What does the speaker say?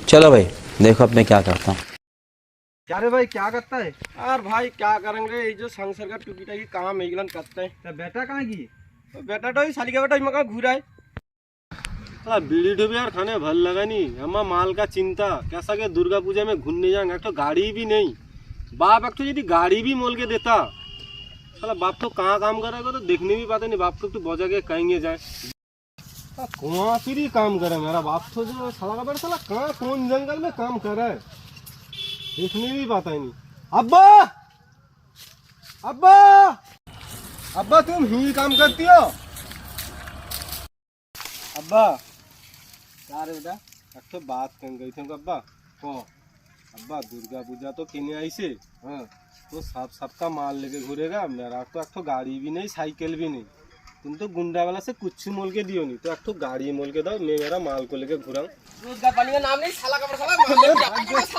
चलो भाई देखो अब मैं क्या करता हूँ। क्या रे भाई क्या करता है? यार भाई क्या करेंगे, ये जो संसार का टूकी टाकी काम एगलन करते हैं। तो बेटा कहाँ की? तो बेटा तो साली का बेटा मका घूरा है। बीड़ी तो भी यार खाने भल लगा नहीं, अम्मा माल का चिंता कैसा के दुर्गा पूजा में घूमने जाएंगे। एक तो गाड़ी भी नहीं, बाप एक तो यदि गाड़ी भी मोल के देता साला बाप तो कहाँ काम करेगा, तो देखने भी पाते नहीं। बाप तो बजा के कहेंगे जाए कहाँ फिर ही काम करे मेरा बाप, तो जो साला का बेटा साला कहाँ कौन जंगल में काम कर रहा है देखने भी पाता ही नहीं। अब्बा अब्बा अब्बा तुम ही काम करती हो? अब्बा क्या रे बेटा, एक तो बात कर गई थी अब्बा को। अब्बा दुर्गा पूजा तो किने आई से, हाँ तो सबका माल लेके घूरेगा। मेरा तो एक तो गाड़ी भी नहीं, साइकिल भी नहीं। तुम तो गुंडा वाला से कुछ मोल के दियो नहीं, तो एक तो गाड़ी मोल के दो, मैं मेरा माल को लेके घूरा। रोजगार पाने का नाम नहीं, साला का बड़ा साला